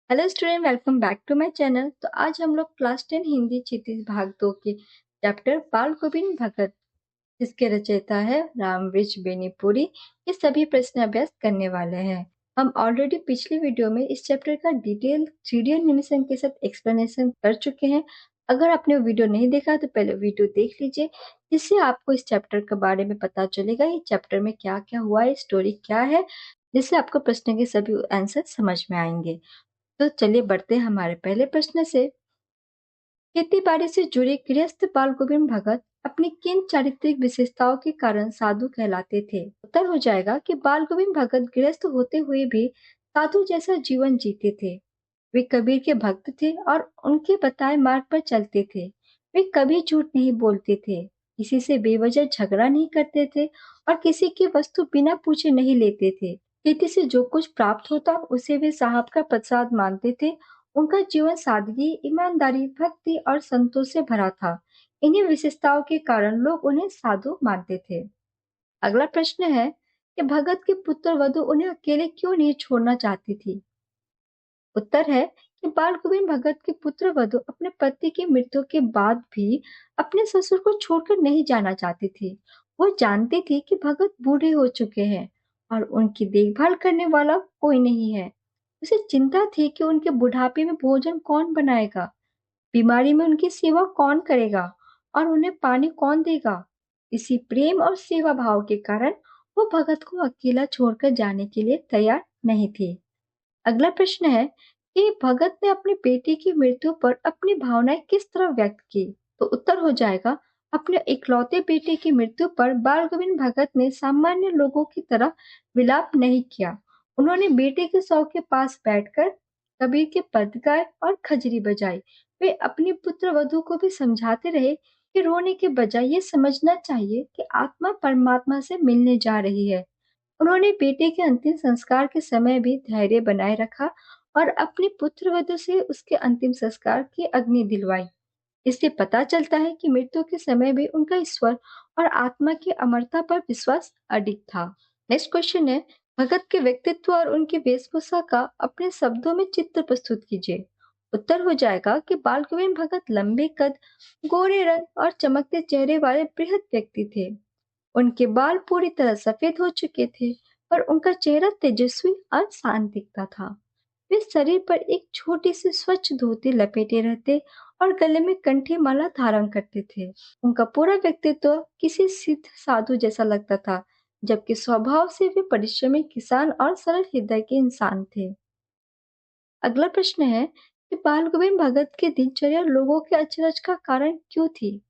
Hello student, welcome back to my channel. तो आज हम लोग क्लास 10 हिंदी क्षितिज भाग 2 के चैप्टर बाल गोविंद भगत, जिसके रचयिता है रामवृक्ष बेनीपुरी, ये सभी प्रश्न अभ्यास करने वाले हैं। हम ऑलरेडी पिछली वीडियो में इस चैप्टर का डिटेल 3D एनिमेशन के साथ एक्सप्लेनेशन कर चुके हैं। अगर आपने वो वीडियो नहीं देखा तो पहले वीडियो देख लीजिए, जिससे आपको इस चैप्टर के बारे में पता चलेगा, ये चैप्टर में क्या क्या हुआ है, स्टोरी क्या है, जिससे आपको प्रश्न के सभी आंसर समझ में आएंगे। तो चलिए बढ़ते हैं हमारे पहले प्रश्न से। खेती बाड़ी से जुड़े गृहस्थ बाल गोविंद भगत अपनी किन चारित्रिक विशेषताओं के कारण साधु कहलाते थे? उत्तर हो जाएगा कि बाल गोविंद भगत गृहस्थ होते हुए भी साधु जैसा जीवन जीते थे। वे कबीर के भक्त थे और उनके बताए मार्ग पर चलते थे। वे कभी झूठ नहीं बोलते थे, किसी से बेवजह झगड़ा नहीं करते थे और किसी की वस्तु बिना पूछे नहीं लेते थे। खेती से जो कुछ प्राप्त होता उसे वे साहब का प्रसाद मानते थे। उनका जीवन सादगी, ईमानदारी, भक्ति और संतोष से भरा था। इन्हीं विशेषताओं के कारण लोग उन्हें साधु मानते थे। अगला प्रश्न है कि भगत के पुत्र वधु उन्हें अकेले क्यों नहीं छोड़ना चाहती थी? उत्तर है कि बाल गोविंद भगत के पुत्र वधु अपने पति की मृत्यु के बाद भी अपने ससुर को छोड़कर नहीं जाना चाहती थी। वो जानती थी कि भगत बूढ़े हो चुके हैं और उनकी देखभाल करने वाला कोई नहीं है। उसे चिंता थी कि उनके बुढ़ापे में भोजन कौन बनाएगा, बीमारी में उनकी सेवा कौन करेगा और उन्हें पानी कौन देगा। इसी प्रेम और सेवा भाव के कारण वो भगत को अकेला छोड़कर जाने के लिए तैयार नहीं थी। अगला प्रश्न है कि भगत ने अपने बेटे की मृत्यु पर अपनी भावनाएं किस तरह व्यक्त की? तो उत्तर हो जाएगा, अपने इकलौते बेटे की मृत्यु पर बाल गोविंद भगत ने सामान्य लोगों की तरह विलाप नहीं किया। उन्होंने बेटे के शव के पास बैठकर कबीर के पद गाए और खजरी बजाई। वे अपनी पुत्र वधु को भी समझाते रहे कि रोने के बजाय ये समझना चाहिए कि आत्मा परमात्मा से मिलने जा रही है। उन्होंने बेटे के अंतिम संस्कार के समय भी धैर्य बनाए रखा और अपनी पुत्रवधू से उसके अंतिम संस्कार की अग्नि दिलवाई। इससे पता चलता है कि मृत्यु के समय भी उनका ईश्वर और आत्मा की अमरता पर विश्वास अडिग था। नेक्स्ट क्वेश्चन है, भगत के व्यक्तित्व और उनकी वेशभूषा का अपने शब्दों में चित्र प्रस्तुत कीजिए। उत्तर हो जाएगा कि बाल गोविंद भगत लंबे कद, गोरे रंग और चमकते चेहरे वाले बृहद व्यक्ति थे। उनके बाल पूरी तरह सफेद हो चुके थे, पर उनका चेहरा तेजस्वी और शांत दिखता था। वे शरीर पर एक छोटी सी स्वच्छ धोती लपेटे रहते और गले में कंठी माला धारण करते थे। उनका पूरा व्यक्तित्व किसी सिद्ध साधु जैसा लगता था, जबकि स्वभाव से वे परिश्रमी किसान और सरल हृदय के इंसान थे। अगला प्रश्न है कि बाल गोविंद भगत की दिनचर्या लोगों के अचरज का कारण क्यों थी?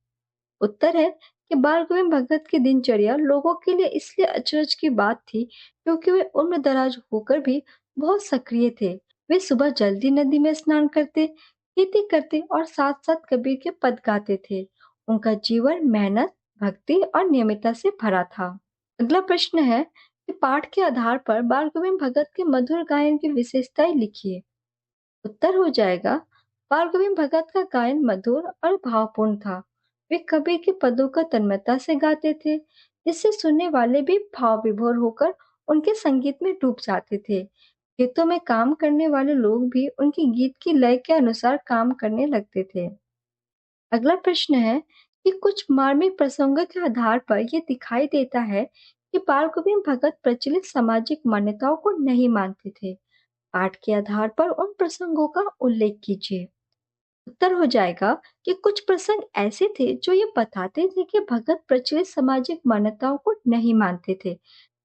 उत्तर है कि बाल गोविंद भगत की दिनचर्या लोगों के लिए इसलिए अचरज की बात थी क्योंकि वे उम्र दराज होकर भी बहुत सक्रिय थे। वे सुबह जल्दी नदी में स्नान करते, खेती करते और साथ साथ कबीर के पद गाते थे। उनका जीवन मेहनत, भक्ति और नियमितता से भरा था। अगला प्रश्न है कि पाठ के आधार पर बाल गोविंद भगत के मधुर गायन की विशेषताएं लिखिए। उत्तर हो जाएगा, बाल गोविंद भगत का गायन मधुर और भावपूर्ण था। वे कबीर के पदों का तन्मयता से गाते थे, जिससे सुनने वाले भी भाव विभोर होकर उनके संगीत में डूब जाते थे। खेतों में काम करने वाले लोग भी उनके गीत की लय के अनुसार काम करने लगते थे। अगला प्रश्न है कि कुछ मार्मिक प्रसंगों के आधार पर यह दिखाई देता है कि बाल गोविंद भगत प्रचलित सामाजिक मान्यताओं को नहीं मानते थे। पाठ के आधार पर उन प्रसंगों का उल्लेख कीजिए। उत्तर हो जाएगा कि कुछ प्रसंग ऐसे थे जो ये बताते थे कि भगत प्रचलित सामाजिक मान्यताओं को नहीं मानते थे।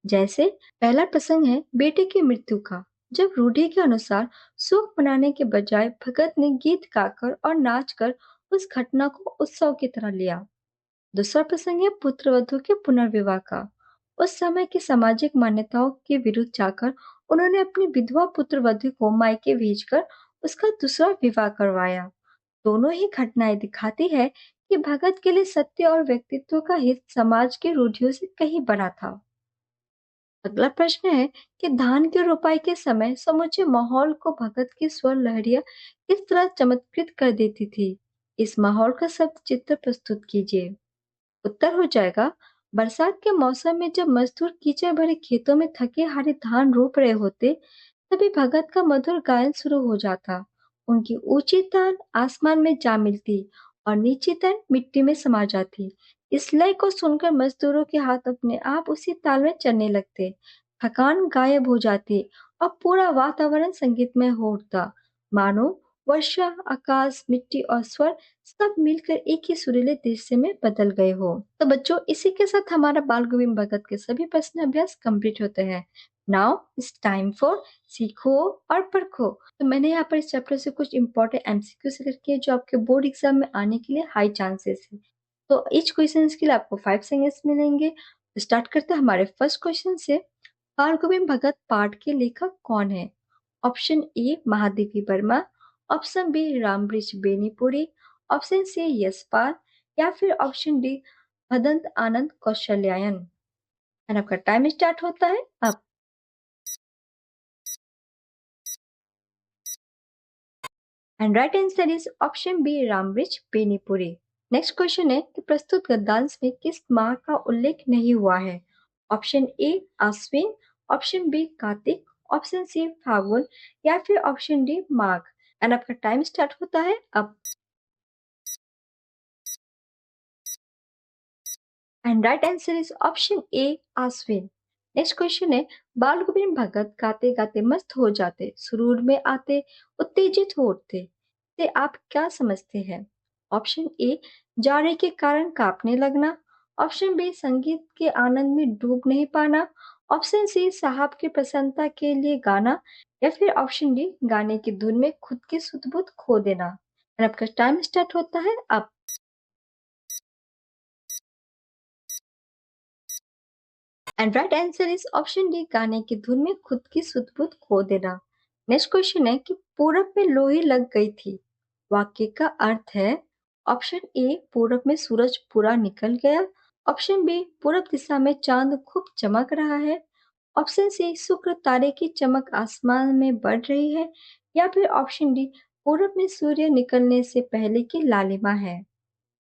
जैसे पहला प्रसंग है बेटे की मृत्यु का, जब रूढ़ि के अनुसार शोक मनाने के बजाय भगत ने गीत गाकर और नाचकर उस घटना को उत्सव की तरह लिया। दूसरा प्रसंग है पुत्र वधू के पुनर्विवाह का। उस समय की सामाजिक मान्यताओं के विरुद्ध जाकर उन्होंने अपनी विधवा पुत्र वधू को मायके भेजकर उसका दूसरा विवाह करवाया। दोनों ही घटनाएं दिखाती है कि भगत के लिए सत्य और व्यक्तित्व का हित समाज की रूढ़ियों से कहीं बड़ा था। अगला प्रश्न है कि धान की रोपाई के समय समूचे माहौल को भगत की स्वर लहरियां किस तरह चमत्कृत कर देती थी? इस माहौल का शब्द चित्र प्रस्तुत कीजिए। उत्तर हो जाएगा, बरसात के मौसम में जब मजदूर कीचड़ भरे खेतों में थके हारे धान रोप रहे होते, तभी भगत का मधुर गायन शुरू हो जाता। उनकी ऊंची तान आसमान में जा मिलती और नीची तान मिट्टी में समा जाती। इस लय को सुनकर मजदूरों के हाथ अपने आप उसी ताल में चलने लगते। थकान गायब हो जाती और पूरा वातावरण संगीतमय हो उठता, मानो वर्षा, आकाश, मिट्टी और स्वर सब मिलकर एक ही सुरीले दृश्य में बदल गए हो। तो बच्चों, इसी के साथ हमारा बाल गोविंद भगत के सभी प्रश्न अभ्यास कंप्लीट होते हैं। नाउ इट्स टाइम फॉर सीखो और परखो। तो मैंने यहाँ पर इस चैप्टर से कुछ इंपॉर्टेंट एमसीक्यू सेलेक्ट किए जो आपके बोर्ड एग्जाम में आने के लिए हाई चांसेस है। तो ईच क्वेश्चन के लिए आपको 5 सेकंड्स मिलेंगे। स्टार्ट करते हैं हमारे फर्स्ट क्वेश्चन से। बाल गोविंद भगत पाठ के लेखक कौन है? Option A Mahadevi Verma, option B Ramvriksh Benipuri, option C Yashpal, या फिर option D Bhadant Anand Kausalyayan. And आपका टाइम स्टार्ट होता है अब। And right answer is option B Ramvriksh Benipuri. Next question है कि प्रस्तुत गद्यांश में किस माह का उल्लेख नहीं हुआ है? Option A Ashwin, option B Kartik, option C Phagun, या फिर ऑप्शन डी माघ। एंड आपका टाइम स्टार्ट होता है अब। And right answer is option A Ashwin. Next question है बाल गोविंद भगत गाते गाते मस्त हो जाते, सुरूर में आते, उत्तेजित हो उठते, से आप क्या समझते हैं? ऑप्शन ए जाड़े के कारण कांपने लगना, ऑप्शन बी संगीत के आनंद में डूब नहीं पाना, ऑप्शन सी साहब की प्रसन्नता के लिए गाना, या फिर ऑप्शन डी गाने की धुन में खुद की सुध बुध खो देना। और आपका टाइम स्टार्ट होता है अब। And right answer is option D गाने की धुन में खुद की सुध बुध खो देना। नेक्स्ट क्वेश्चन है कि पूरब में लोही लग गई थी, वाक्य का अर्थ है? ऑप्शन ए पूरब में सूरज पूरा निकल गया, ऑप्शन बी पूरब दिशा में चांद खूब चमक रहा है, ऑप्शन सी शुक्र तारे की चमक आसमान में बढ़ रही है, या फिर ऑप्शन डी पूरब में सूर्य निकलने से पहले की लालिमा है।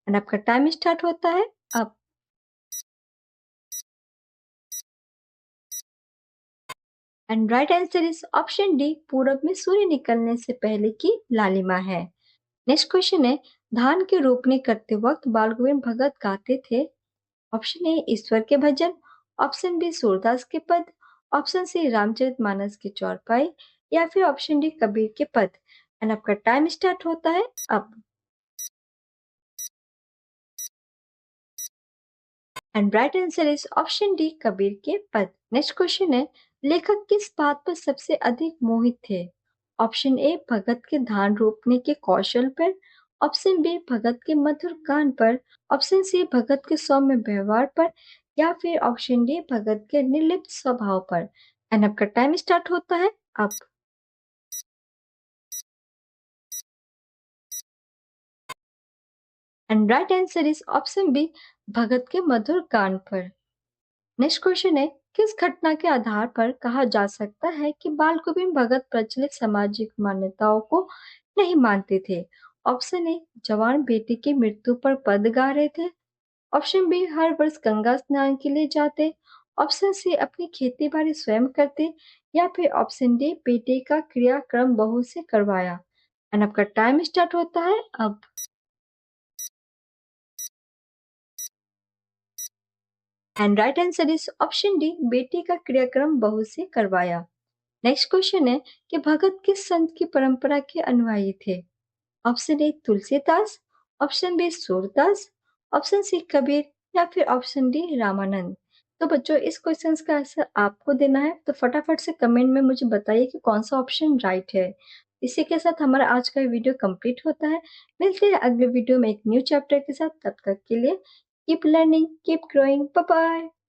एंड आपका टाइम स्टार्ट होता है अब। And right answer is option D पूरब में सूर्य निकलने से पहले की लालिमा है। नेक्स्ट क्वेश्चन है धान के रोपनी करते वक्त बाल गोविंद भगत गाते थे। ऑप्शन ए ईश्वर के भजन, ऑप्शन बी सूरदास के पद, ऑप्शन सी रामचरितमानस की चौपाई, या फिर ऑप्शन डी कबीर के पद। एंड आपका टाइम स्टार्ट होता है अब। And right answer is option D Kabir के पद। नेक्स्ट क्वेश्चन है लेखक किस बात पर सबसे अधिक मोहित थे? ऑप्शन ए भगत के धान रोपने के कौशल पर, ऑप्शन बी भगत के मधुर गान पर, ऑप्शन सी भगत के सौम्य व्यवहार पर, या फिर ऑप्शन डी भगत के निर्लिप्त स्वभाव पर। एंड आपका टाइम स्टार्ट होता है अब। And right answer is option B भगत के मधुर गान पर। नेक्स्ट क्वेश्चन है किस घटना के आधार पर कहा जा सकता है कि बाल गोविंद भगत प्रचलित सामाजिक मान्यताओं को नहीं मानते थे? ऑप्शन ए जवान बेटी की मृत्यु पर पद गा रहे थे, ऑप्शन बी हर वर्ष गंगा स्नान के लिए जाते, ऑप्शन सी अपनी खेती बाड़ी स्वयं करते, या फिर ऑप्शन डी बेटे का क्रियाक्रम बहू से करवाया। एंड आपका टाइम स्टार्ट होता है अब। And right answer is option D बेटे का क्रियाक्रम बहू से करवाया। नेक्स्ट क्वेश्चन है कि भगत किस संत की परंपरा के अनुयायी थे? Option A Tulsidas, option B Surdas, option C Kabir, या फिर ऑप्शन डी रामानंद। तो बच्चों इस क्वेश्चन का आंसर आपको देना है, तो फटाफट से कमेंट में मुझे बताइए कि कौन सा ऑप्शन राइट है। इसी के साथ हमारा आज का वीडियो कंप्लीट होता है। मिलते हैं अगले वीडियो में एक न्यू चैप्टर के साथ। तब तक के लिए keep learning, keep growing, bye bye.